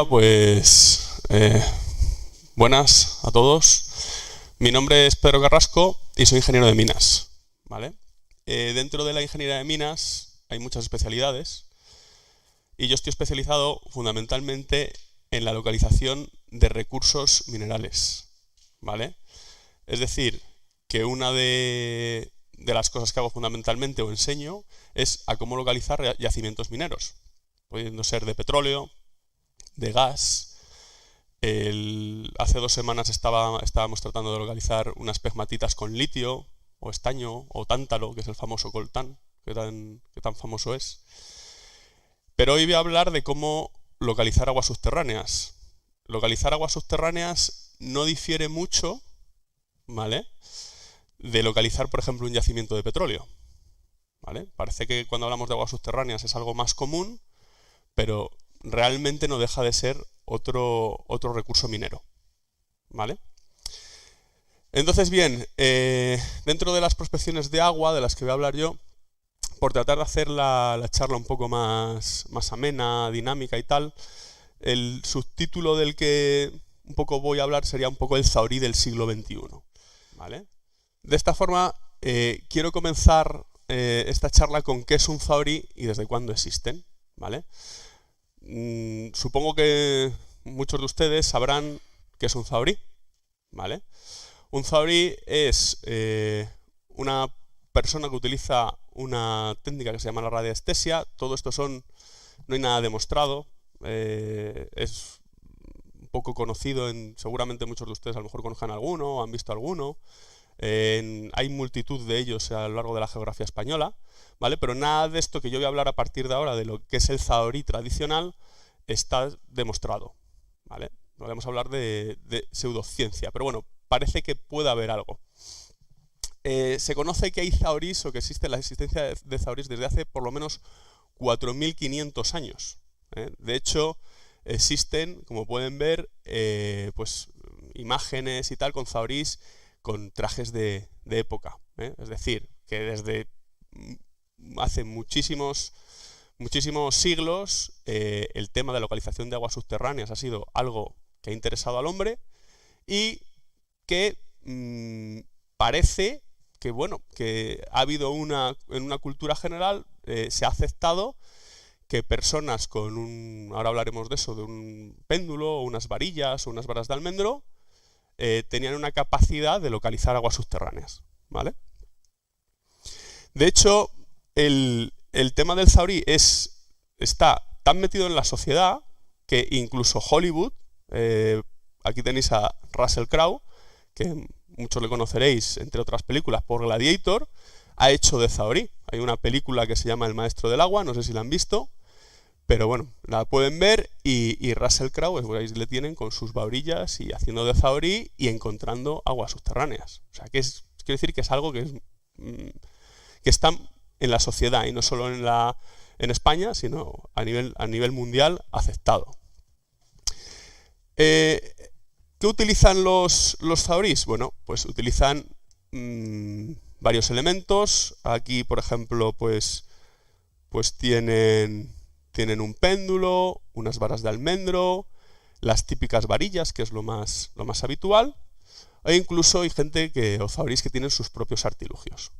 Hola, pues buenas a todos. Mi nombre es Pedro Carrasco y soy ingeniero de minas, ¿vale? Dentro de la ingeniería de minas hay muchas especialidades y yo estoy especializado fundamentalmente en la localización de recursos minerales, ¿vale? Es decir, que una de las cosas que hago fundamentalmente o enseño es a cómo localizar yacimientos mineros, pudiendo ser de petróleo, de gas. Hace 2 semanas estábamos tratando de localizar unas pegmatitas con litio, o estaño, o tántalo, que es el famoso coltán, que tan famoso es. Pero hoy voy a hablar de cómo localizar aguas subterráneas. Localizar aguas subterráneas no difiere mucho, ¿vale?, de localizar, por ejemplo, un yacimiento de petróleo, ¿vale? Parece que cuando hablamos de aguas subterráneas es algo más común, pero realmente no deja de ser otro recurso minero, ¿vale? Entonces, bien, dentro de las prospecciones de agua, de las que voy a hablar yo, por tratar de hacer la charla un poco más amena, dinámica y tal, el subtítulo del que un poco voy a hablar sería un poco el Zahorí del siglo XXI, ¿vale? De esta forma, quiero comenzar esta charla con qué es un Zahorí y desde cuándo existen, ¿vale? Supongo que muchos de ustedes sabrán qué es un Zahorí, ¿vale? Un Zahorí es una persona que utiliza una técnica que se llama la radiestesia. Todo esto no hay nada demostrado, es un poco conocido, seguramente muchos de ustedes a lo mejor conozcan alguno o han visto alguno. Hay multitud de ellos a lo largo de la geografía española, ¿vale? Pero nada de esto que yo voy a hablar a partir de ahora, de lo que es el Zahorí tradicional, está demostrado, ¿vale? No vamos a hablar de pseudociencia, pero bueno, parece que puede haber algo. Se conoce que hay Zahorís, o que existe la existencia de Zahorís desde hace por lo menos 4.500 años, ¿eh? De hecho, existen, como pueden ver, pues imágenes y tal con Zahorís con trajes de época, ¿eh? Es decir, que desde hace muchísimos siglos el tema de localización de aguas subterráneas ha sido algo que ha interesado al hombre y que parece que, bueno, que ha habido en una cultura general, se ha aceptado que personas con ahora hablaremos de eso, de un péndulo, o unas varillas, o unas varas de almendro, tenían una capacidad de localizar aguas subterráneas, ¿vale? De hecho, el tema del Zahorí está tan metido en la sociedad que incluso Hollywood, aquí tenéis a Russell Crowe, que muchos le conoceréis, entre otras películas, por Gladiator, ha hecho de Zahorí. Hay una película que se llama El Maestro del Agua, no sé si la han visto, pero bueno, la pueden ver y Russell Crowe, pues ahí le tienen con sus varillas y haciendo de Zahorí y encontrando aguas subterráneas. O sea, quiero decir que es algo que está en la sociedad y no solo en España, sino a nivel mundial aceptado. ¿Qué utilizan los Zahorís? Bueno, pues utilizan varios elementos. Aquí, por ejemplo, pues tienen un péndulo, unas varas de almendro, las típicas varillas, que es lo más habitual, e incluso hay gente o Zahorís que tienen sus propios artilugios.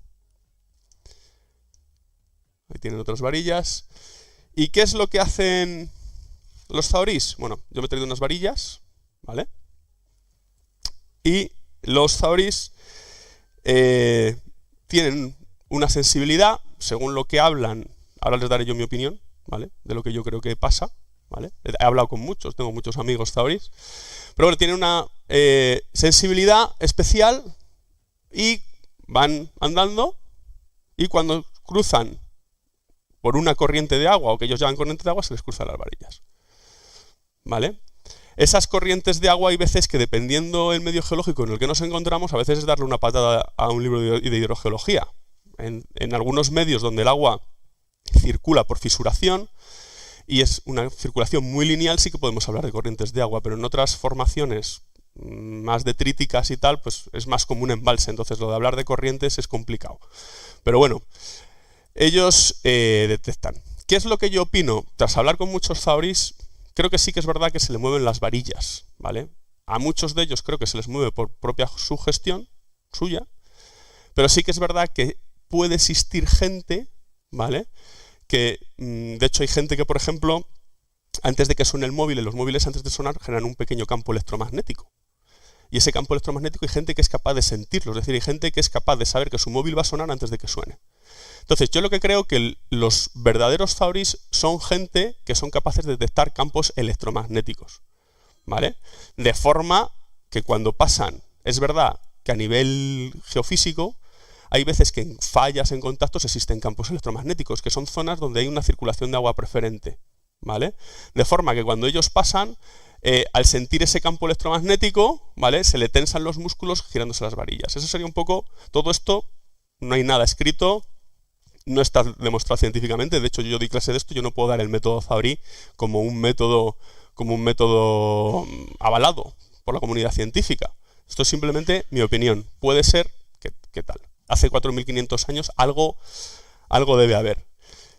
Ahí tienen otras varillas. ¿Y qué es lo que hacen los Zahorís? Bueno, yo me he traído unas varillas, ¿vale? Y los Zahorís tienen una sensibilidad, según lo que hablan, ahora les daré yo mi opinión, ¿vale?, de lo que yo creo que pasa, ¿vale? He hablado con muchos, tengo muchos amigos Zahorís, pero bueno, tienen una sensibilidad especial y van andando y cuando cruzan por una corriente de agua, o que ellos llaman corriente de agua, se les cruzan las varillas, ¿vale? Esas corrientes de agua hay veces que, dependiendo del medio geológico en el que nos encontramos, a veces es darle una patada a un libro de hidrogeología. En algunos medios donde el agua circula por fisuración y es una circulación muy lineal, sí que podemos hablar de corrientes de agua, pero en otras formaciones más detríticas y tal, pues es más como un embalse, entonces lo de hablar de corrientes es complicado. Pero bueno, ellos detectan. ¿Qué es lo que yo opino? Tras hablar con muchos Zahorís, creo que sí que es verdad que se le mueven las varillas, ¿vale? A muchos de ellos creo que se les mueve por propia sugestión suya, pero sí que es verdad que puede existir gente, ¿vale? Que, de hecho, hay gente que, por ejemplo, antes de que suene el móvil, en los móviles antes de sonar generan un pequeño campo electromagnético. Y ese campo electromagnético hay gente que es capaz de sentirlo, es decir, hay gente que es capaz de saber que su móvil va a sonar antes de que suene. Entonces, yo lo que creo que los verdaderos Zaurís son gente que son capaces de detectar campos electromagnéticos, ¿vale? De forma que cuando pasan, es verdad que a nivel geofísico, hay veces que en fallas, en contactos, existen campos electromagnéticos, que son zonas donde hay una circulación de agua preferente, ¿vale? De forma que cuando ellos pasan, al sentir ese campo electromagnético, ¿vale? Se le tensan los músculos girándose las varillas. Eso sería un poco, todo esto, no hay nada escrito, no está demostrado científicamente. De hecho, yo di clase de esto, yo no puedo dar el método Zaurí como un método avalado por la comunidad científica. Esto es simplemente mi opinión. Puede ser que tal. Hace 4.500 años algo debe haber.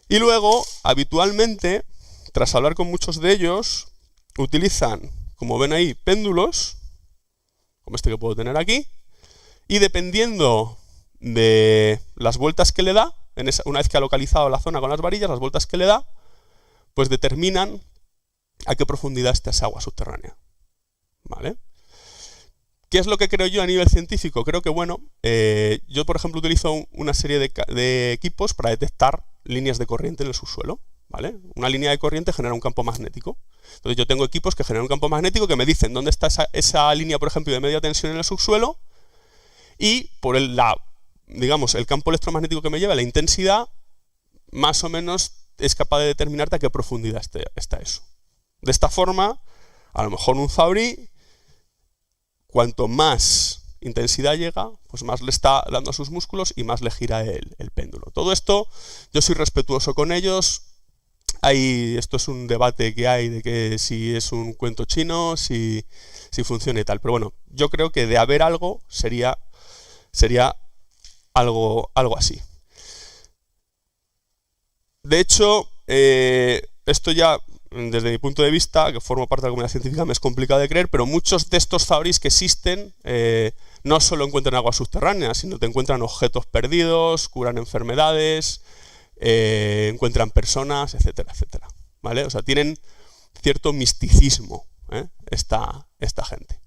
Y luego, habitualmente, tras hablar con muchos de ellos, utilizan, como ven ahí, péndulos, como este que puedo tener aquí, y dependiendo de las vueltas que le da, una vez que ha localizado la zona con las varillas, las vueltas que le da, pues determinan a qué profundidad está esa agua subterránea, ¿vale? ¿Qué es lo que creo yo a nivel científico? Creo que, bueno, yo por ejemplo utilizo una serie de equipos para detectar líneas de corriente en el subsuelo, ¿vale? Una línea de corriente genera un campo magnético. Entonces yo tengo equipos que generan un campo magnético que me dicen dónde está esa línea, por ejemplo, de media tensión en el subsuelo, y por digamos, el campo electromagnético que me lleva, la intensidad, más o menos es capaz de determinarte a qué profundidad está eso. De esta forma, a lo mejor un Zaurí, cuanto más intensidad llega, pues más le está dando a sus músculos y más le gira el péndulo. Todo esto, yo soy respetuoso con ellos. Esto es un debate que hay de que si es un cuento chino, si funciona y tal. Pero bueno, yo creo que de haber algo sería algo así. De hecho, esto ya, desde mi punto de vista, que formo parte de la comunidad científica, me es complicado de creer, pero muchos de estos Zaurís que existen no solo encuentran agua subterránea, sino que encuentran objetos perdidos, curan enfermedades, encuentran personas, etcétera, etcétera, ¿vale? O sea, tienen cierto misticismo, esta gente.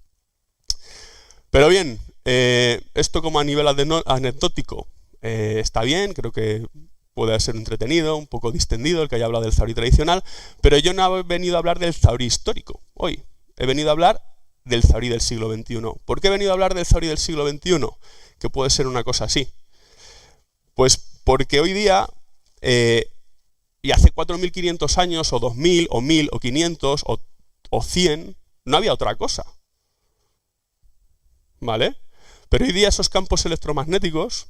Pero bien, esto como a nivel anecdótico está bien, creo que puede ser entretenido, un poco distendido el que haya hablado del Zaurí tradicional, pero yo no he venido a hablar del Zaurí histórico hoy, he venido a hablar del Zaurí del siglo XXI. ¿Por qué he venido a hablar del Zaurí del siglo XXI? Que puede ser una cosa así. Pues porque hoy día, y hace 4.500 años, o 2.000, o 1.000, o 500, o 100, no había otra cosa, ¿vale? Pero hoy día esos campos electromagnéticos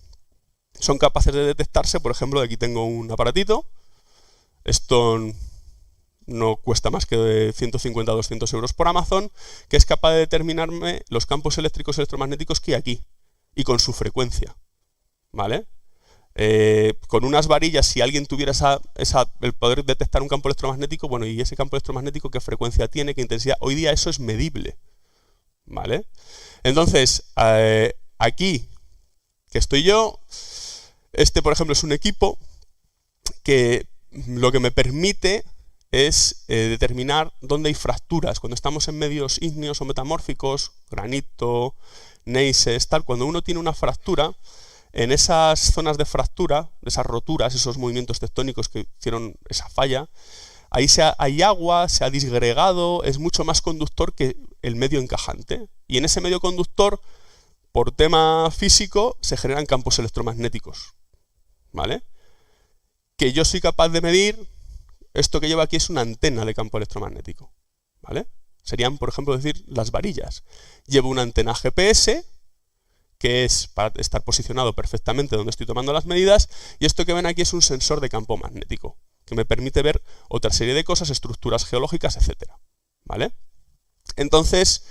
son capaces de detectarse. Por ejemplo, aquí tengo un aparatito. Esto no cuesta más que de 150 a 200 euros por Amazon, que es capaz de determinarme los campos eléctricos electromagnéticos que hay aquí y con su frecuencia, ¿vale? Con unas varillas, si alguien tuviera el poder detectar un campo electromagnético, bueno, y ese campo electromagnético, ¿qué frecuencia tiene? ¿Qué intensidad? Hoy día eso es medible, ¿vale? Entonces, aquí que estoy yo, por ejemplo, es un equipo que lo que me permite es determinar dónde hay fracturas. Cuando estamos en medios ígneos o metamórficos, granito, gneisses, tal, cuando uno tiene una fractura, en esas zonas de fractura, esas roturas, esos movimientos tectónicos que hicieron esa falla, ahí hay agua, se ha disgregado, es mucho más conductor que el medio encajante. Y en ese medio conductor, por tema físico, se generan campos electromagnéticos, ¿vale? Que yo soy capaz de medir. Esto que llevo aquí es una antena de campo electromagnético, ¿vale? Serían, por ejemplo, decir las varillas. Llevo una antena GPS, que es para estar posicionado perfectamente donde estoy tomando las medidas, y esto que ven aquí es un sensor de campo magnético, que me permite ver otra serie de cosas, estructuras geológicas, etcétera, ¿vale? Entonces,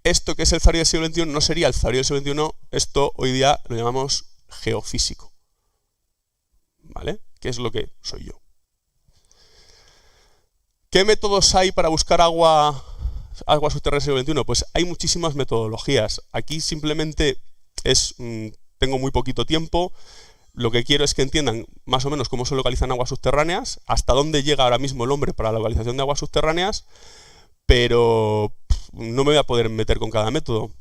esto que es el Zaurí del siglo XXI no sería el Zaurí del siglo XXI, esto hoy día lo llamamos geofísico, ¿vale? Que es lo que soy yo. ¿Qué métodos hay para buscar agua subterránea siglo XXI? Pues hay muchísimas metodologías. Aquí simplemente tengo muy poquito tiempo. Lo que quiero es que entiendan más o menos cómo se localizan aguas subterráneas, hasta dónde llega ahora mismo el hombre para la localización de aguas subterráneas, pero no me voy a poder meter con cada método.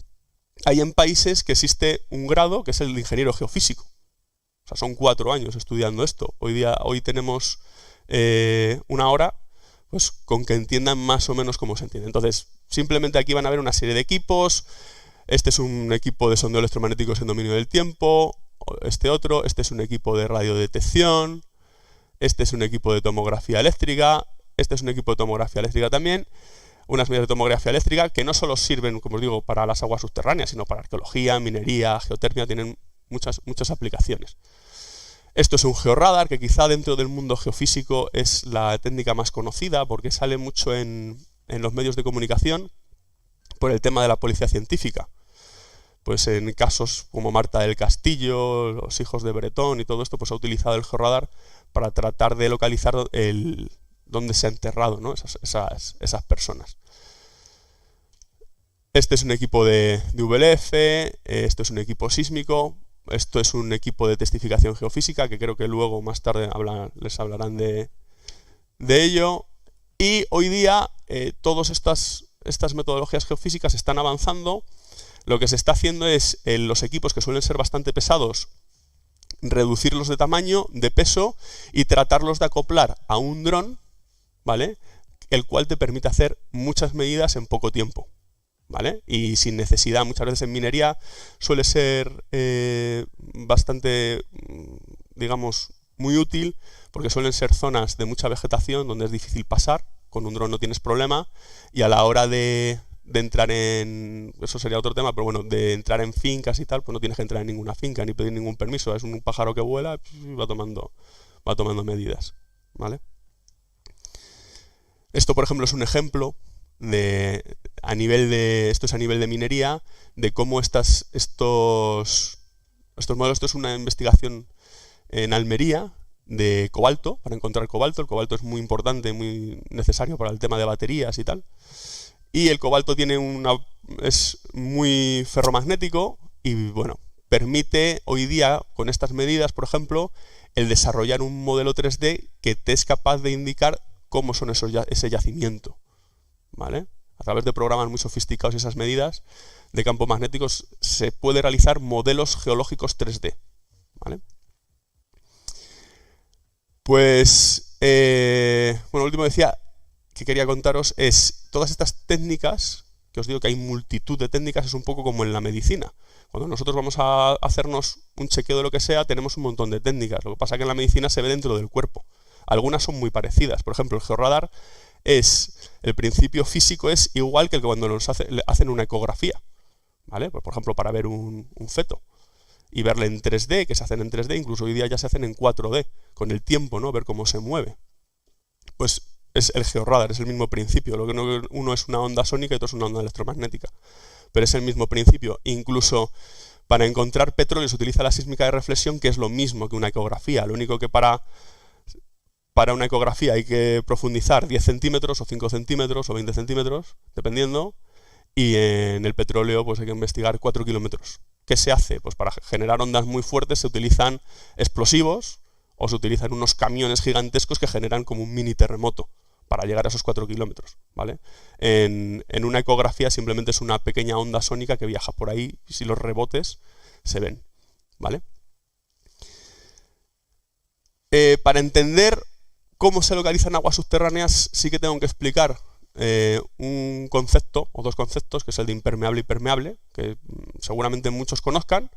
Hay en países que existe un grado que es el de ingeniero geofísico. O sea, son 4 años estudiando esto. Hoy tenemos una hora, pues con que entiendan más o menos cómo se entiende. Entonces, simplemente aquí van a ver una serie de equipos. Este es un equipo de sondeo electromagnético en dominio del tiempo. Este es un equipo de radiodetección. Este es un equipo de tomografía eléctrica. Este es un equipo de tomografía eléctrica también. Unas medidas de tomografía eléctrica que no solo sirven, como os digo, para las aguas subterráneas, sino para arqueología, minería, geotermia, tienen muchas aplicaciones. Esto es un georradar, que quizá dentro del mundo geofísico es la técnica más conocida, porque sale mucho en los medios de comunicación por el tema de la policía científica. Pues en casos como Marta del Castillo, los hijos de Bretón y todo esto, pues ha utilizado el georradar para tratar de localizar dónde se ha enterrado, ¿no? esas personas. Este es un equipo de VLF, esto es un equipo sísmico, esto es un equipo de testificación geofísica, que creo que luego más tarde les hablarán de ello. Y hoy día todas estas metodologías geofísicas están avanzando. Lo que se está haciendo es, los equipos que suelen ser bastante pesados, reducirlos de tamaño, de peso, y tratarlos de acoplar a un dron, ¿vale? El cual te permite hacer muchas medidas en poco tiempo, ¿vale? Y sin necesidad. Muchas veces en minería suele ser bastante, digamos, muy útil, porque suelen ser zonas de mucha vegetación donde es difícil pasar. Con un dron no tienes problema, y a la hora de entrar eso sería otro tema, pero bueno, de entrar en fincas y tal, pues no tienes que entrar en ninguna finca ni pedir ningún permiso. Es un pájaro que vuela y va tomando medidas, ¿vale? Esto, por ejemplo, es un ejemplo esto es a nivel de minería, de cómo estos modelos. Esto es una investigación en Almería de cobalto, para encontrar cobalto. El cobalto es muy importante, muy necesario para el tema de baterías y tal. Y el cobalto es muy ferromagnético y, bueno, permite hoy día, con estas medidas, por ejemplo, el desarrollar un modelo 3D que te es capaz de indicar cómo son ese yacimiento, ¿vale? A través de programas muy sofisticados y esas medidas de campos magnéticos se puede realizar modelos geológicos 3D, ¿vale? Pues, bueno, lo último decía que quería contaros es todas estas técnicas, que os digo que hay multitud de técnicas, es un poco como en la medicina. Cuando nosotros vamos a hacernos un chequeo de lo que sea, tenemos un montón de técnicas. Lo que pasa es que en la medicina se ve dentro del cuerpo. Algunas son muy parecidas. Por ejemplo, el georradar el principio físico es igual que el que cuando nos hacen una ecografía, ¿vale? Pues, por ejemplo, para ver un feto y verle en 3D, que se hacen en 3D, incluso hoy día ya se hacen en 4D, con el tiempo, ¿no? Ver cómo se mueve. Pues es el georradar, es el mismo principio. Lo que uno es una onda sónica y otro es una onda electromagnética. Pero es el mismo principio. Incluso para encontrar petróleo se utiliza la sísmica de reflexión, que es lo mismo que una ecografía. Lo único que para una ecografía hay que profundizar 10 centímetros, o 5 centímetros, o 20 centímetros, dependiendo. Y en el petróleo pues hay que investigar 4 kilómetros. ¿Qué se hace? Pues para generar ondas muy fuertes se utilizan explosivos, o se utilizan unos camiones gigantescos que generan como un mini terremoto para llegar a esos 4 kilómetros, ¿vale? En una ecografía simplemente es una pequeña onda sónica que viaja por ahí, y si los rebotes se ven, ¿vale? Para entender cómo se localizan aguas subterráneas sí que tengo que explicar un concepto, o dos conceptos, que es el de impermeable y permeable, que seguramente muchos conozcan,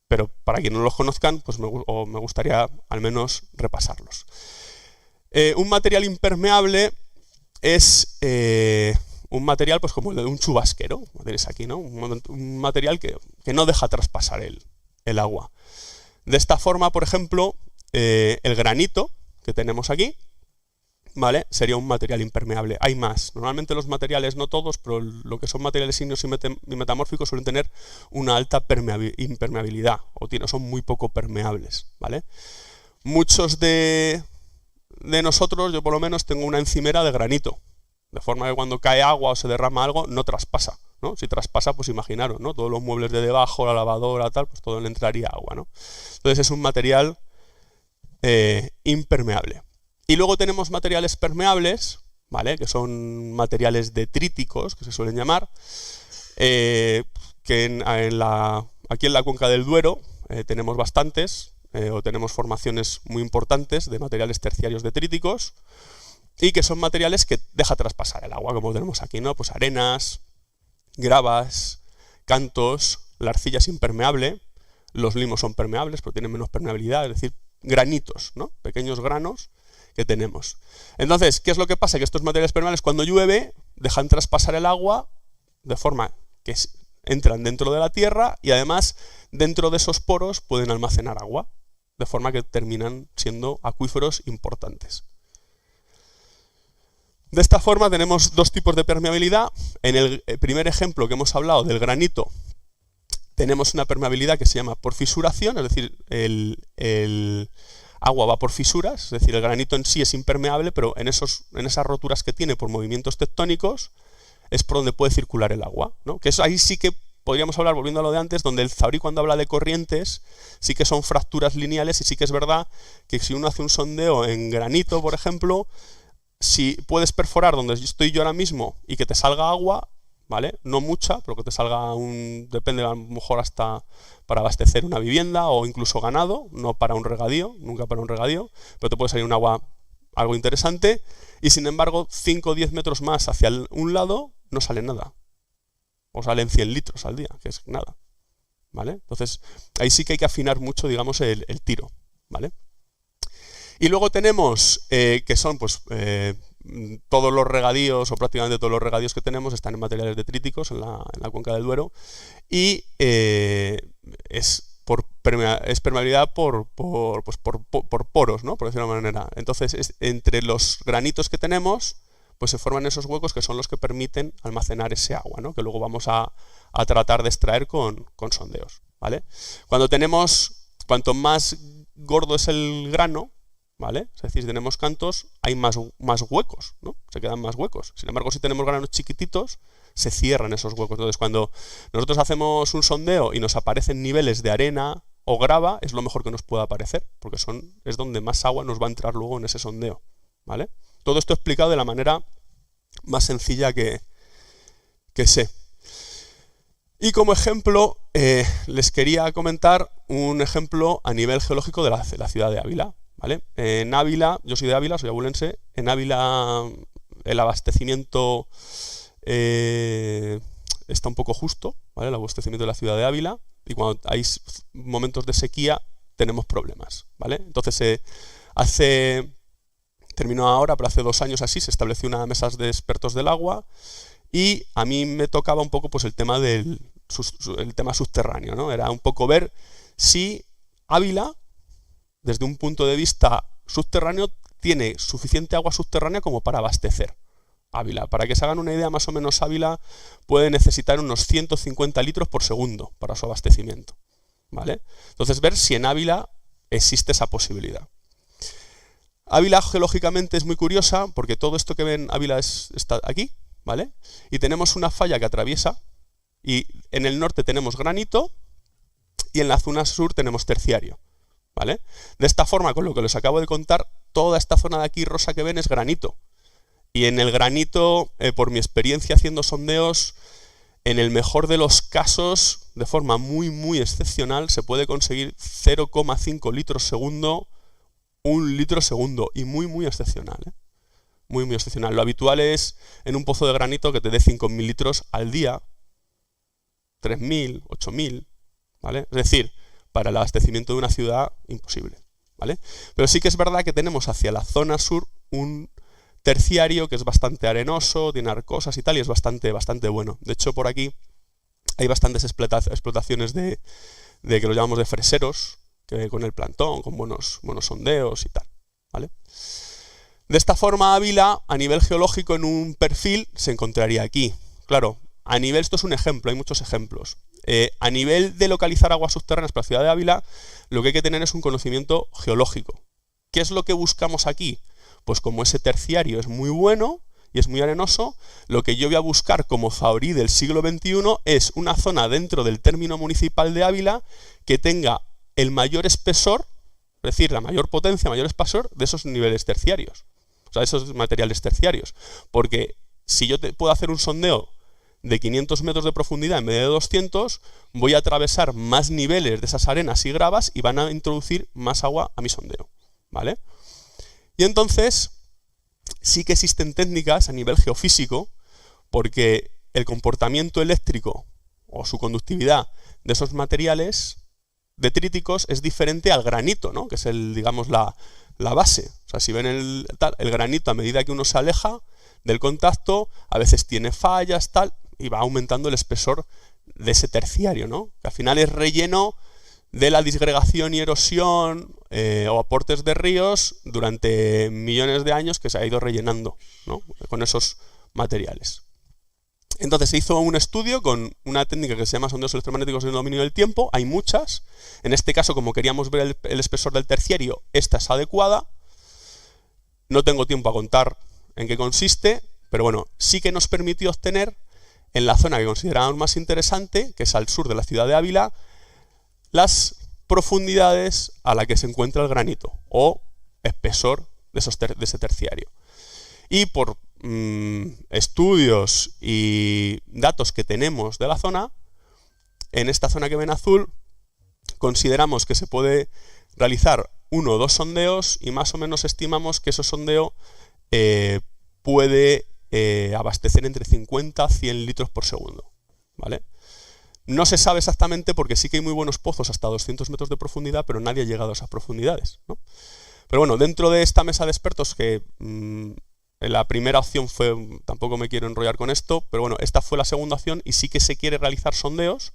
pero para quienes no los conozcan, pues me gustaría al menos repasarlos. Un material impermeable es un material pues como el de un chubasquero, como tenéis aquí, ¿no? Un material que no deja traspasar el agua. De esta forma, por ejemplo, el granito que tenemos aquí, ¿vale? Sería un material impermeable. Hay más. Normalmente los materiales, no todos, pero lo que son materiales ígneos y metamórficos suelen tener una alta impermeabilidad, o son muy poco permeables, ¿vale? Muchos de de nosotros, yo por lo menos tengo una encimera de granito, de forma que cuando cae agua o se derrama algo, no traspasa, ¿no? Si traspasa, pues imaginaros, ¿no? Todos los muebles de debajo, la lavadora, tal, pues todo le entraría agua, ¿no? Entonces es un material impermeable. Y luego tenemos materiales permeables, ¿vale? Que son materiales detríticos, que se suelen llamar, que aquí en la cuenca del Duero tenemos bastantes, o tenemos formaciones muy importantes de materiales terciarios detríticos, y que son materiales que deja traspasar el agua, como tenemos aquí, ¿no? Pues arenas, gravas, cantos, la arcilla es impermeable, los limos son permeables, pero tienen menos permeabilidad, es decir, granitos, ¿no? Pequeños granos que tenemos. Entonces, ¿qué es lo que pasa? Que estos materiales permeables, cuando llueve, dejan traspasar el agua de forma que entran dentro de la tierra y además dentro de esos poros pueden almacenar agua, de forma que terminan siendo acuíferos importantes. De esta forma tenemos dos tipos de permeabilidad. En el primer ejemplo que hemos hablado del granito, tenemos una permeabilidad que se llama por fisuración, es decir, el agua va por fisuras, es decir, el granito en sí es impermeable, pero en esas roturas que tiene por movimientos tectónicos es por donde puede circular el agua, ¿no? Que eso ahí sí que podríamos hablar, volviendo a lo de antes, donde el Zabrí cuando habla de corrientes sí que son fracturas lineales y sí que es verdad que si uno hace un sondeo en granito, por ejemplo, si puedes perforar donde estoy yo ahora mismo y que te salga agua, ¿vale? No mucha, pero que te salga depende a lo mejor hasta para abastecer una vivienda o incluso ganado, no para un regadío, nunca para un regadío, pero te puede salir un agua algo interesante y sin embargo 5 o 10 metros más hacia un lado no sale nada. O salen 100 litros al día, que es nada, ¿vale? Entonces, ahí sí que hay que afinar mucho, digamos, el tiro, ¿vale? Y luego tenemos, que son, pues, todos los regadíos, o prácticamente todos los regadíos que tenemos, están en materiales detríticos en la cuenca del Duero, y es permeabilidad por poros, ¿no? Por decirlo de alguna manera. Entonces, entre los granitos que tenemos, pues se forman esos huecos que son los que permiten almacenar ese agua, ¿no? Que luego vamos a tratar de extraer con sondeos, ¿vale? Cuanto más gordo es el grano, ¿vale? Es decir, si tenemos cantos, hay más huecos, ¿no? Se quedan más huecos. Sin embargo, si tenemos granos chiquititos, se cierran esos huecos. Entonces, cuando nosotros hacemos un sondeo y nos aparecen niveles de arena o grava, es lo mejor que nos puede aparecer, porque es donde más agua nos va a entrar luego en ese sondeo, ¿vale? Todo esto explicado de la manera más sencilla que sé. Y como ejemplo, les quería comentar un ejemplo a nivel geológico de la ciudad de Ávila, ¿vale? En Ávila, yo soy de Ávila, soy abulense, en Ávila el abastecimiento está un poco justo, ¿vale? El abastecimiento de la ciudad de Ávila, y cuando hay momentos de sequía tenemos problemas, ¿vale? Entonces terminó ahora, pero hace 2 años así, se estableció una mesa de expertos del agua y a mí me tocaba un poco pues el tema el tema subterráneo, ¿no? Era un poco ver si Ávila, desde un punto de vista subterráneo, tiene suficiente agua subterránea como para abastecer Ávila. Para que se hagan una idea, más o menos Ávila puede necesitar unos 150 litros por segundo para su abastecimiento, ¿vale? Entonces ver si en Ávila existe esa posibilidad. Ávila geológicamente es muy curiosa porque todo esto que ven Ávila está aquí, ¿vale? Y tenemos una falla que atraviesa y en el norte tenemos granito y en la zona sur tenemos terciario, ¿vale? De esta forma, con lo que les acabo de contar, toda esta zona de aquí rosa que ven es granito. Y en el granito, por mi experiencia haciendo sondeos, en el mejor de los casos, de forma muy, muy excepcional, se puede conseguir 0,5 litros segundo, 1 litro segundo, y muy, muy excepcional, ¿eh? Muy, muy excepcional. Lo habitual es en un pozo de granito que te dé 5.000 litros al día, 3.000, 8.000, ¿vale? Es decir, para el abastecimiento de una ciudad, imposible, ¿vale? Pero sí que es verdad que tenemos hacia la zona sur un terciario que es bastante arenoso, tiene arcosas y tal, y es bastante bueno. De hecho, por aquí hay bastantes explotaciones de que lo llamamos de freseros, que con el plantón, con buenos sondeos y tal, ¿vale? De esta forma, Ávila, a nivel geológico, en un perfil, se encontraría aquí. Claro, a nivel, esto es un ejemplo, hay muchos ejemplos. A nivel de localizar aguas subterráneas para la ciudad de Ávila, lo que hay que tener es un conocimiento geológico. ¿Qué es lo que buscamos aquí? Pues como ese terciario es muy bueno y es muy arenoso, lo que yo voy a buscar como zahorí del siglo XXI es una zona dentro del término municipal de Ávila que tenga el mayor espesor, es decir, la mayor potencia, mayor espesor de esos niveles terciarios, o sea, esos materiales terciarios. Porque si yo puedo hacer un sondeo de 500 metros de profundidad en vez de 200, voy a atravesar más niveles de esas arenas y gravas y van a introducir más agua a mi sondeo, ¿vale? Y entonces sí que existen técnicas a nivel geofísico, porque el comportamiento eléctrico o su conductividad de esos materiales detríticos es diferente al granito, ¿no? Que es digamos, la base. O sea, si ven el granito, a medida que uno se aleja del contacto, a veces tiene fallas, tal, y va aumentando el espesor de ese terciario, ¿no? Que al final es relleno de la disgregación y erosión o aportes de ríos durante millones de años que se ha ido rellenando, ¿no? Con esos materiales. Entonces se hizo un estudio con una técnica que se llama sondeos electromagnéticos en el dominio del tiempo. Hay muchas. En este caso, como queríamos ver el espesor del terciario, esta es adecuada. No tengo tiempo a contar en qué consiste, pero bueno, sí que nos permitió obtener en la zona que considerábamos más interesante, que es al sur de la ciudad de Ávila, las profundidades a la que se encuentra el granito o espesor de ese terciario. Y por estudios y datos que tenemos de la zona, en esta zona que ven azul, consideramos que se puede realizar 1 o 2 sondeos y más o menos estimamos que ese sondeo puede abastecer entre 50 a 100 litros por segundo, ¿vale? No se sabe exactamente porque sí que hay muy buenos pozos hasta 200 metros de profundidad, pero nadie ha llegado a esas profundidades, ¿no? Pero bueno, dentro de esta mesa de expertos, que la primera opción fue, tampoco me quiero enrollar con esto, pero bueno, esta fue la segunda opción y sí que se quiere realizar sondeos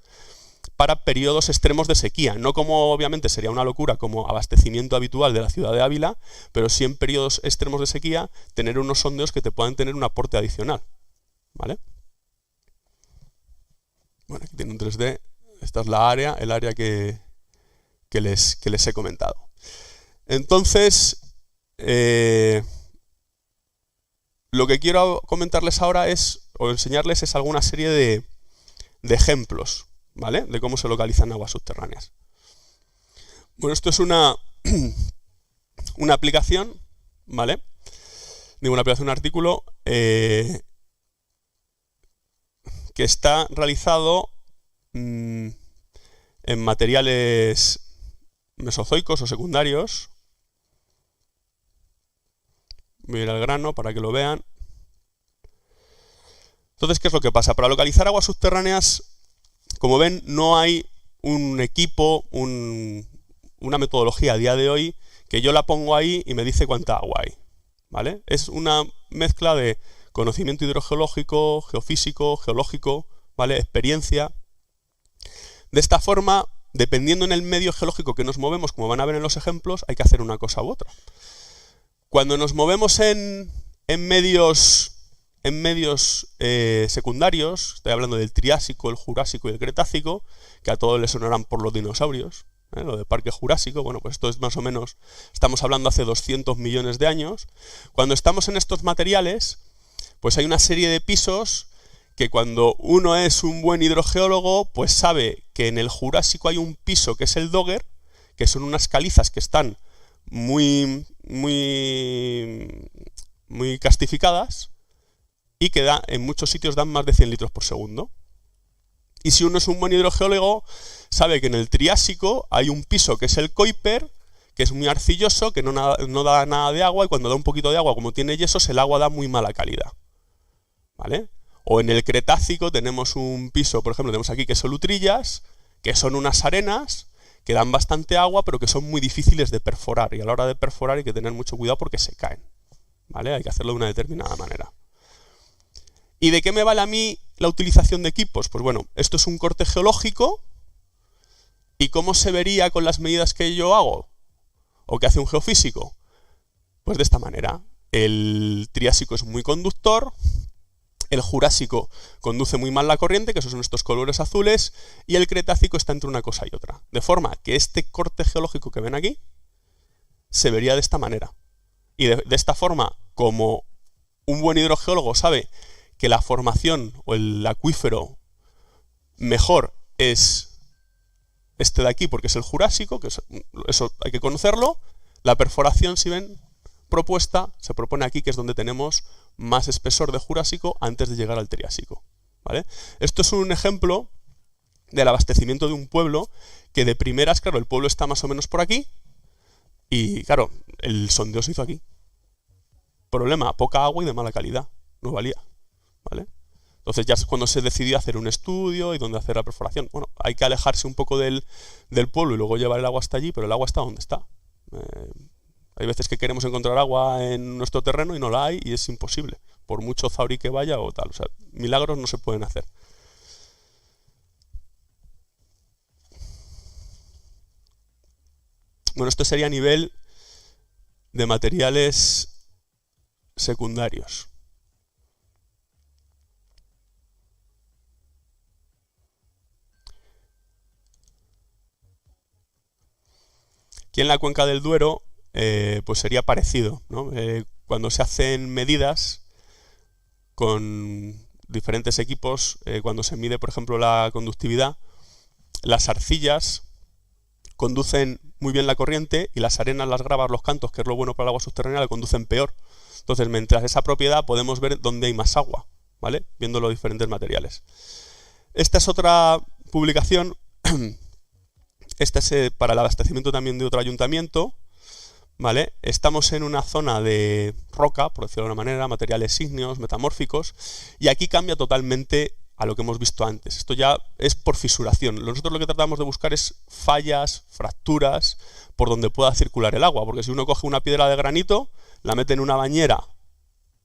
para periodos extremos de sequía, no como obviamente sería una locura como abastecimiento habitual de la ciudad de Ávila, pero sí en periodos extremos de sequía tener unos sondeos que te puedan tener un aporte adicional, ¿vale? Bueno, aquí tiene un 3D, esta es el área que les he comentado. Entonces, lo que quiero comentarles ahora o enseñarles es alguna serie de ejemplos, ¿vale? De cómo se localizan aguas subterráneas. Bueno, esto es una aplicación, ¿vale? Digo, una aplicación, un artículo que está realizado en materiales mesozoicos o secundarios. Voy a ir al grano para que lo vean. Entonces, ¿qué es lo que pasa? Para localizar aguas subterráneas, como ven, no hay un equipo, una metodología a día de hoy que yo la pongo ahí y me dice cuánta agua hay, ¿vale? Es una mezcla de conocimiento hidrogeológico, geofísico, geológico, ¿vale? Experiencia. De esta forma, dependiendo en el medio geológico que nos movemos, como van a ver en los ejemplos, hay que hacer una cosa u otra. Cuando nos movemos en medios secundarios, estoy hablando del Triásico, el Jurásico y el Cretácico, que a todos les sonarán por los dinosaurios, lo de Parque Jurásico, bueno, pues esto es más o menos, estamos hablando hace 200 millones de años. Cuando estamos en estos materiales, pues hay una serie de pisos que cuando uno es un buen hidrogeólogo, pues sabe que en el Jurásico hay un piso que es el Dogger, que son unas calizas que están muy castificadas y que en muchos sitios dan más de 100 litros por segundo. Y si uno es un buen hidrogeólogo, sabe que en el Triásico hay un piso que es el Kuiper, que es muy arcilloso, que no da nada de agua, y cuando da un poquito de agua, como tiene yesos, el agua da muy mala calidad, ¿vale? O en el Cretácico tenemos un piso, por ejemplo, tenemos aquí que son Utrillas, que son unas arenas que dan bastante agua, pero que son muy difíciles de perforar, y a la hora de perforar hay que tener mucho cuidado porque se caen, ¿vale? Hay que hacerlo de una determinada manera. ¿Y de qué me vale a mí la utilización de equipos? Pues bueno, esto es un corte geológico, ¿y cómo se vería con las medidas que yo hago? ¿O que hace un geofísico? Pues de esta manera. El Triásico es muy conductor, el Jurásico conduce muy mal la corriente, que esos son estos colores azules, y el Cretácico está entre una cosa y otra. De forma que este corte geológico que ven aquí se vería de esta manera. Y de esta forma, como un buen hidrogeólogo sabe que la formación o el acuífero mejor es este de aquí porque es el Jurásico, que eso hay que conocerlo. La perforación, si ven, propuesta se propone aquí, que es donde tenemos más espesor de Jurásico antes de llegar al Triásico, ¿vale? Esto es un ejemplo del abastecimiento de un pueblo que de primeras, claro, el pueblo está más o menos por aquí y, claro, el sondeo se hizo aquí. Problema, poca agua y de mala calidad, no valía, ¿vale? Entonces ya es cuando se decidió hacer un estudio y dónde hacer la perforación. Bueno, hay que alejarse un poco del pueblo y luego llevar el agua hasta allí, pero el agua está donde está. Hay veces que queremos encontrar agua en nuestro terreno y no la hay y es imposible, por mucho zauri que vaya o tal. O sea, milagros no se pueden hacer. Bueno, esto sería a nivel de materiales secundarios. Aquí en la cuenca del Duero, pues sería parecido, ¿no? Cuando se hacen medidas con diferentes equipos, cuando se mide, por ejemplo, la conductividad, las arcillas conducen muy bien la corriente y las arenas, las gravas, los cantos, que es lo bueno para el agua subterránea, la conducen peor. Entonces, mientras esa propiedad podemos ver dónde hay más agua, ¿vale? Viendo los diferentes materiales. Esta es otra publicación. Esta es para el abastecimiento también de otro ayuntamiento, ¿vale? Estamos en una zona de roca, por decirlo de alguna manera, materiales ígneos, metamórficos, y aquí cambia totalmente a lo que hemos visto antes. Esto ya es por fisuración. Nosotros lo que tratamos de buscar es fallas, fracturas, por donde pueda circular el agua, porque si uno coge una piedra de granito, la mete en una bañera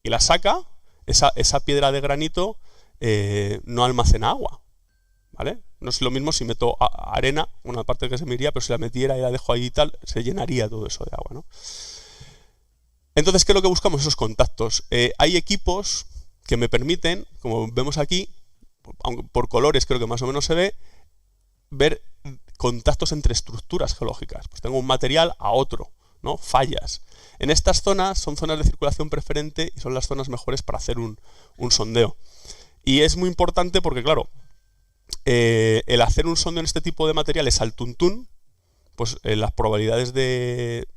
y la saca, esa piedra de granito no almacena agua, ¿vale? No es lo mismo si meto arena, una parte que se me iría, pero si la metiera y la dejo ahí y tal, se llenaría todo eso de agua, ¿no? Entonces, ¿qué es lo que buscamos? Esos contactos. Hay equipos que me permiten, como vemos aquí, aunque por colores creo que más o menos se ve, ver contactos entre estructuras geológicas. Pues tengo un material a otro, ¿no? Fallas. En estas zonas son zonas de circulación preferente y son las zonas mejores para hacer un sondeo. Y es muy importante porque, claro, el hacer un sondeo en este tipo de materiales al tuntún, pues las probabilidades de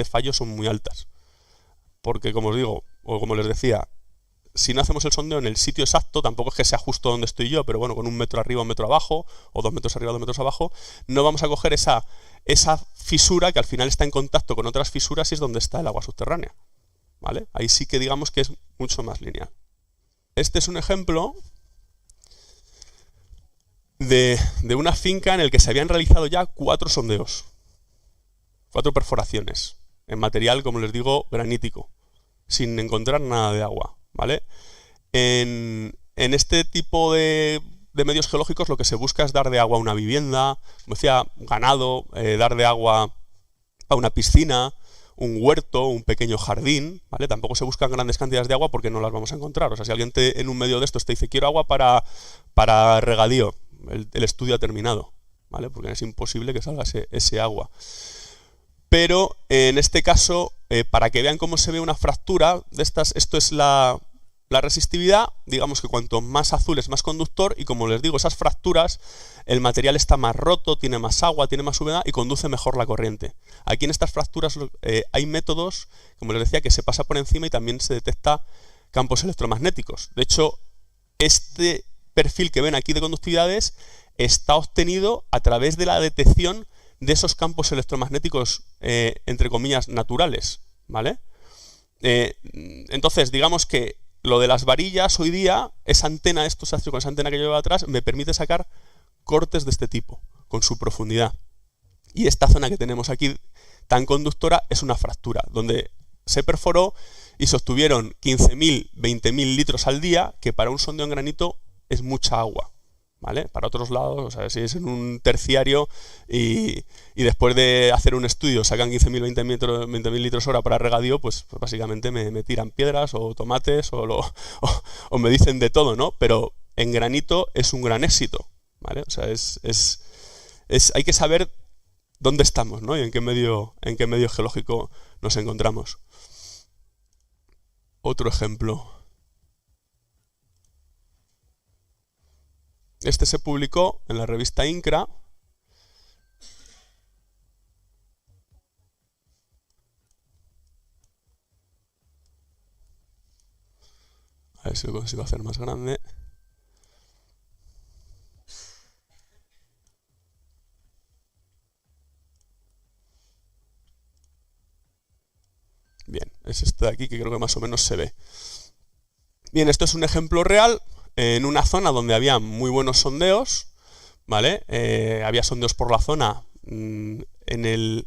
fallo son muy altas. Porque, como os digo, o como les decía, si no hacemos el sondeo en el sitio exacto, tampoco es que sea justo donde estoy yo, pero bueno, con 1 metro arriba, 1 metro abajo, o 2 metros arriba, 2 metros abajo, no vamos a coger esa fisura que al final está en contacto con otras fisuras y es donde está el agua subterránea, ¿vale? Ahí sí que digamos que es mucho más lineal. Este es un ejemplo de una finca en el que se habían realizado ya 4 sondeos, 4 perforaciones, en material, como les digo, granítico, sin encontrar nada de agua, ¿vale? En este tipo de medios geológicos lo que se busca es dar de agua a una vivienda, como decía, ganado, dar de agua a una piscina, un huerto, un pequeño jardín, ¿vale? Tampoco se buscan grandes cantidades de agua porque no las vamos a encontrar. O sea, si alguien en un medio de estos te dice quiero agua para regadío, el estudio ha terminado, ¿vale? Porque es imposible que salga ese agua. Pero en este caso, para que vean cómo se ve una fractura de estas, esto es la resistividad. Digamos que cuanto más azul es más conductor y, como les digo, esas fracturas, el material está más roto, tiene más agua, tiene más humedad y conduce mejor la corriente. Aquí en estas fracturas hay métodos, como les decía, que se pasa por encima y también se detecta campos electromagnéticos. De hecho, este perfil que ven aquí de conductividades está obtenido a través de la detección de esos campos electromagnéticos, entre comillas, naturales, ¿vale? Entonces, digamos que lo de las varillas hoy día, esa antena, esto se hace con esa antena que llevo atrás, me permite sacar cortes de este tipo, con su profundidad. Y esta zona que tenemos aquí tan conductora es una fractura, donde se perforó y se obtuvieron 15.000, 20.000 litros al día, que para un sondeo en granito es mucha agua, ¿vale? Para otros lados, o sea, si es en un terciario y después de hacer un estudio sacan 15.000, 20.000 litros hora para regadío, pues básicamente me tiran piedras o tomates o me dicen de todo, ¿no? Pero en granito es un gran éxito, ¿vale? O sea, hay que saber dónde estamos, ¿no? Y en qué medio geológico nos encontramos. otro ejemplo. Este se publicó en la revista INCRA. A ver si lo consigo hacer más grande. Bien, es este de aquí que creo que más o menos se ve. Bien, esto es un ejemplo real en una zona donde había muy buenos sondeos, ¿vale? Había sondeos por la zona en el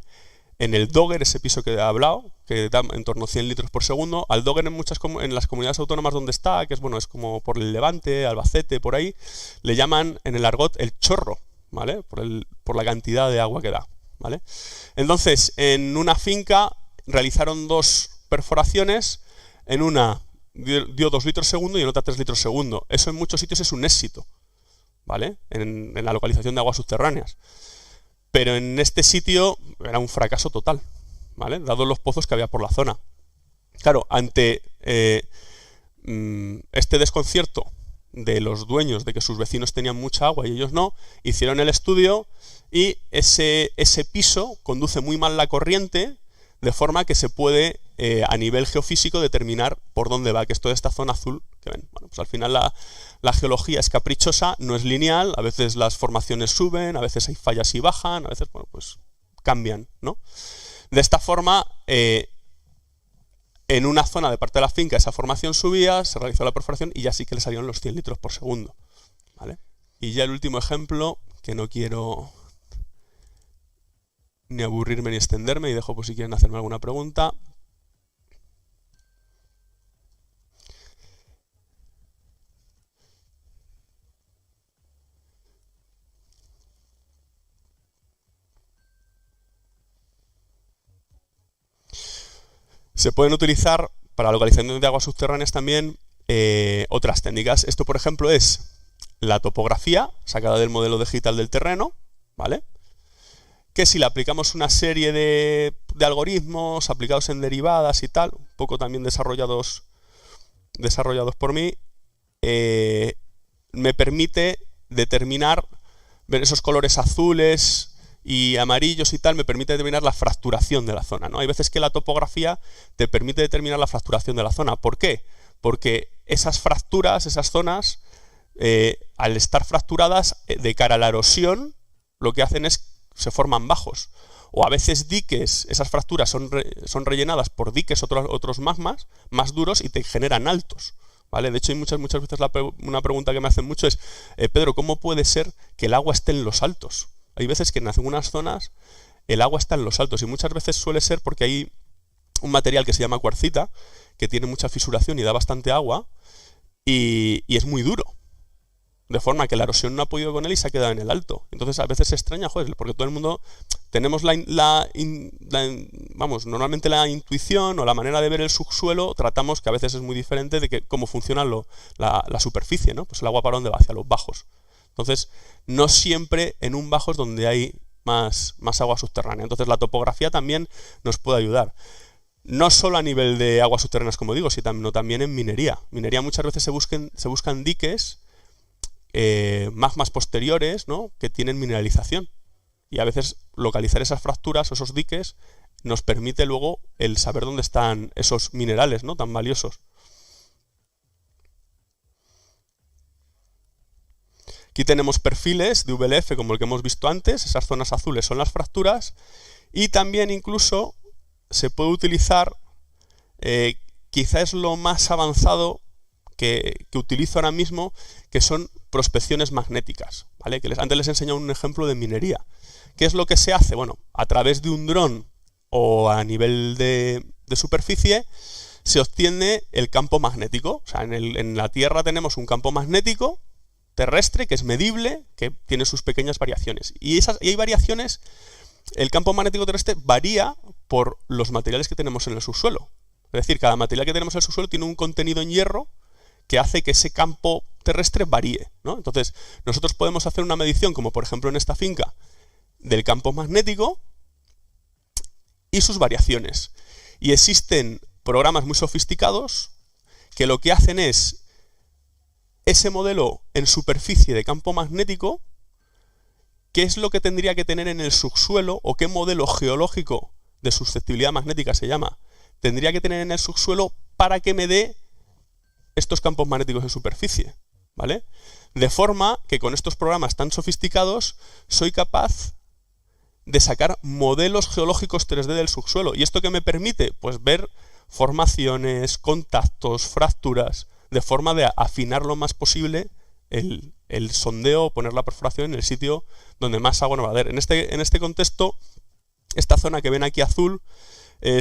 Dogger, ese piso que he hablado, que da en torno a 100 litros por segundo. Al Dogger en las comunidades autónomas donde está, que es, bueno, es como por el Levante, Albacete, por ahí, le llaman en el argot el chorro, ¿vale? Por la cantidad de agua que da, ¿vale? Entonces, en una finca realizaron 2 perforaciones, en una dio 2 litros segundo y en otra 3 litros segundo. Eso en muchos sitios es un éxito, ¿vale? En la localización de aguas subterráneas. Pero en este sitio era un fracaso total, ¿vale? Dados los pozos que había por la zona. Claro, ante este desconcierto de los dueños de que sus vecinos tenían mucha agua y ellos no, hicieron el estudio y ese piso conduce muy mal la corriente, de forma que se puede, a nivel geofísico, determinar por dónde va, que es toda esta zona azul que ven. Bueno, pues al final la geología es caprichosa, no es lineal, a veces las formaciones suben, a veces hay fallas y bajan, a veces, bueno, pues cambian, ¿no? De esta forma, en una zona de parte de la finca esa formación subía, se realizó la perforación y ya sí que le salieron los 100 litros por segundo, ¿vale? Y ya el último ejemplo, que no quiero ni aburrirme ni extenderme, y dejo por si quieren hacerme alguna pregunta. Se pueden utilizar para localización de aguas subterráneas también otras técnicas. Esto, por ejemplo, es la topografía sacada del modelo digital del terreno, ¿vale? Que si le aplicamos una serie de algoritmos aplicados en derivadas y tal, un poco también desarrollados por mí, me permite determinar, ver esos colores azules y amarillos y tal, me permite determinar la fracturación de la zona, ¿no? Hay veces que la topografía te permite determinar la fracturación de la zona. ¿Por qué? Porque esas fracturas, esas zonas, al estar fracturadas, de cara a la erosión, lo que hacen es se forman bajos. O a veces diques, esas fracturas son rellenadas por diques, otros magmas más duros, y te generan altos, ¿vale? De hecho, hay muchas veces una pregunta que me hacen mucho es, Pedro, ¿cómo puede ser que el agua esté en los altos? Hay veces que en algunas zonas el agua está en los altos, y muchas veces suele ser porque hay un material que se llama cuarcita, que tiene mucha fisuración y da bastante agua, y es muy duro. De forma que la erosión no ha podido con él y se ha quedado en el alto. Entonces a veces se extraña, joder, porque todo el mundo tenemos normalmente la intuición o la manera de ver el subsuelo, tratamos, que a veces es muy diferente de cómo funciona la superficie, ¿no? Pues el agua, ¿para dónde va? Hacia los bajos. Entonces, no siempre en un bajo es donde hay más agua subterránea. Entonces la topografía también nos puede ayudar. No solo a nivel de aguas subterráneas, como digo, sino también en minería. Minería muchas veces se buscan diques, magmas posteriores, ¿no?, que tienen mineralización, y a veces localizar esas fracturas o esos diques nos permite luego el saber dónde están esos minerales, ¿no?, tan valiosos. Aquí tenemos perfiles de VLF como el que hemos visto antes. Esas zonas azules son las fracturas, y también incluso se puede utilizar, quizá es lo más avanzado que utilizo ahora mismo, que son prospecciones magnéticas, ¿vale? Antes les he enseñado un ejemplo de minería. ¿Qué es lo que se hace? Bueno, a través de un dron o a nivel de superficie se obtiene el campo magnético. O sea, en la Tierra tenemos un campo magnético terrestre que es medible, que tiene sus pequeñas variaciones. Y hay variaciones, el campo magnético terrestre varía por los materiales que tenemos en el subsuelo. Es decir, cada material que tenemos en el subsuelo tiene un contenido en hierro que hace que ese campo terrestre varíe, ¿no? Entonces, nosotros podemos hacer una medición, como por ejemplo en esta finca, del campo magnético y sus variaciones. Y existen programas muy sofisticados que lo que hacen es ese modelo en superficie de campo magnético, ¿qué es lo que tendría que tener en el subsuelo o qué modelo geológico de susceptibilidad magnética se llama? Tendría que tener en el subsuelo para que me dé estos campos magnéticos en superficie, ¿vale? De forma que con estos programas tan sofisticados soy capaz de sacar modelos geológicos 3D del subsuelo. ¿Y esto qué me permite? Pues ver formaciones, contactos, fracturas, de forma de afinar lo más posible el sondeo, poner la perforación en el sitio donde más agua nos va a dar. En este contexto, esta zona que ven aquí azul,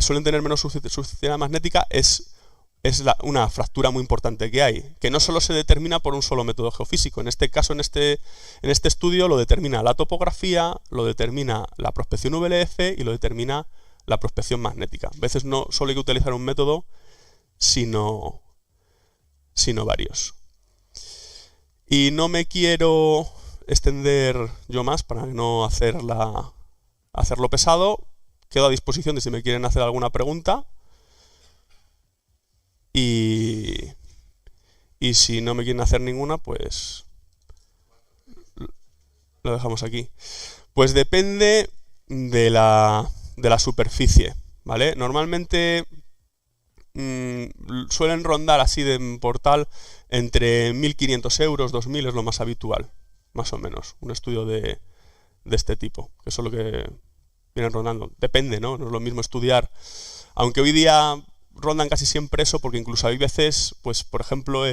suelen tener menos susceptibilidad magnética, es una fractura muy importante que hay, que no solo se determina por un solo método geofísico. En este caso, en este estudio, lo determina la topografía, lo determina la prospección VLF y lo determina la prospección magnética. A veces no solo hay que utilizar un método, sino varios. Y no me quiero extender yo más para no hacerlo pesado. Quedo a disposición de si me quieren hacer alguna pregunta. Y si no me quieren hacer ninguna, pues lo dejamos aquí. Pues depende de la superficie, ¿vale? Normalmente suelen rondar así de portal entre 1.500 euros, 2.000 es lo más habitual, más o menos, un estudio de este tipo, que eso es lo que vienen rondando. Depende, ¿no? No es lo mismo estudiar, aunque hoy día rondan casi siempre eso, porque incluso hay veces, pues por ejemplo,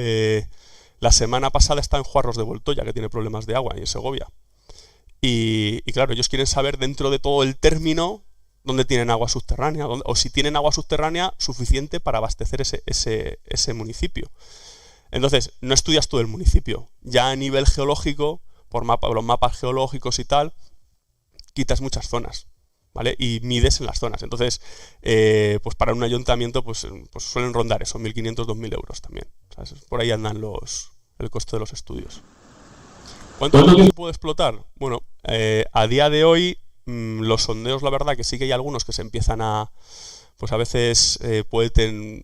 la semana pasada está en Juarros de Voltoya, que tiene problemas de agua, y en Segovia. Y claro, ellos quieren saber dentro de todo el término dónde tienen agua subterránea, o si tienen agua subterránea suficiente para abastecer ese municipio. Entonces, no estudias todo el municipio. Ya a nivel geológico, por los mapas geológicos y tal, quitas muchas zonas, ¿vale? Y mides en las zonas. Entonces, pues para un ayuntamiento pues suelen rondar eso, 1.500, 2.000 euros también. ¿Sabes? Por ahí andan el coste de los estudios. ¿Cuánto se puede explotar? Bueno, a día de hoy, los sondeos, la verdad que sí que hay algunos que se empiezan pues a veces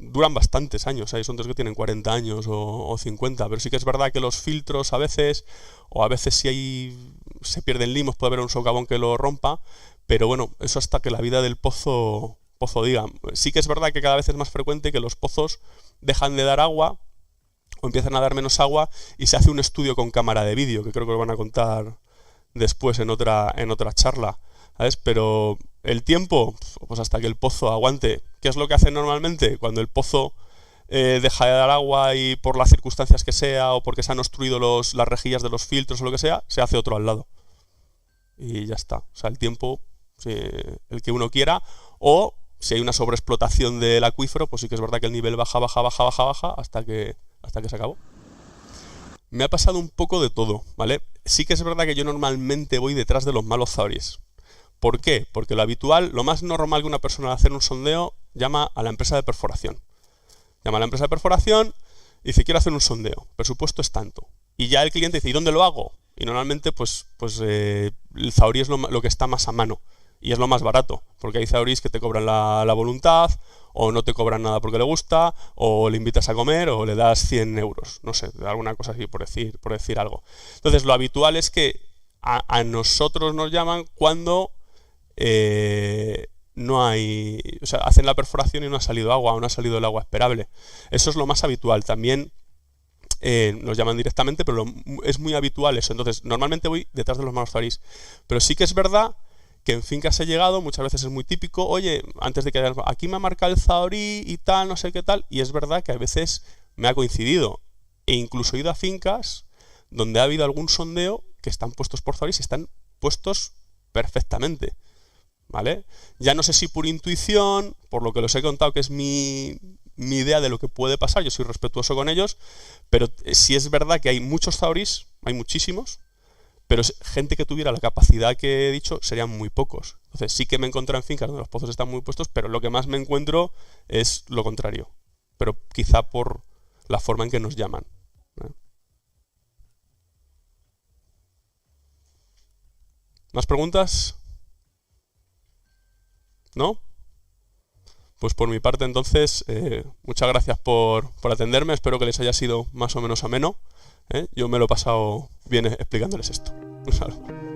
duran bastantes años. Hay sondeos que tienen 40 años o 50, pero sí que es verdad que los filtros a veces, o a veces si se pierden limos, puede haber un socavón que lo rompa, pero bueno, eso hasta que la vida del pozo diga. Sí que es verdad que cada vez es más frecuente que los pozos dejan de dar agua o empiezan a dar menos agua y se hace un estudio con cámara de vídeo, que creo que lo van a contar después en otra charla, ¿sabes? Pero el tiempo, pues hasta que el pozo aguante. ¿Qué es lo que hace normalmente? Cuando el pozo deja de dar agua y por las circunstancias que sea o porque se han obstruido las rejillas de los filtros o lo que sea, se hace otro al lado. Y ya está. O sea, el tiempo, el que uno quiera, o si hay una sobreexplotación del acuífero, pues sí que es verdad que el nivel baja hasta que se acabó. Me ha pasado un poco de todo, ¿vale? Sí que es verdad que yo normalmente voy detrás de los malos zahoríes. ¿Por qué? Porque lo habitual, lo más normal que una persona al hacer un sondeo, llama a la empresa de perforación. Llama a la empresa de perforación y dice, quiero hacer un sondeo, el presupuesto es tanto. Y ya el cliente dice, ¿y dónde lo hago? Y normalmente, el zahorí es lo que está más a mano. Y es lo más barato, porque hay zahoríes que te cobran la voluntad, o no te cobran nada porque le gusta, o le invitas a comer, o le das 100 euros, no sé, alguna cosa así, por decir algo. Entonces, lo habitual es que a nosotros nos llaman cuando no hay, o sea, hacen la perforación y no ha salido agua, o no ha salido el agua esperable. Eso es lo más habitual. También nos llaman directamente, pero es muy habitual eso. Entonces, normalmente voy detrás de los malos zahoríes. Pero sí que es verdad que en fincas he llegado, muchas veces es muy típico, oye, antes de que aquí me ha marcado el zahorí y tal, no sé qué tal, y es verdad que a veces me ha coincidido, e incluso he ido a fincas donde ha habido algún sondeo que están puestos por zahoríes y están puestos perfectamente, ¿vale? Ya no sé si por intuición, por lo que les he contado que es mi idea de lo que puede pasar, yo soy respetuoso con ellos, pero sí es verdad que hay muchos zahoríes, hay muchísimos, pero gente que tuviera la capacidad que he dicho serían muy pocos. Entonces sí que me encuentro en fincas donde los pozos están muy puestos, pero lo que más me encuentro es lo contrario. Pero quizá por la forma en que nos llaman. ¿Más preguntas? ¿No? Pues por mi parte entonces, muchas gracias por atenderme, espero que les haya sido más o menos ameno, ¿eh? Yo me lo he pasado bien explicándoles esto. Un saludo.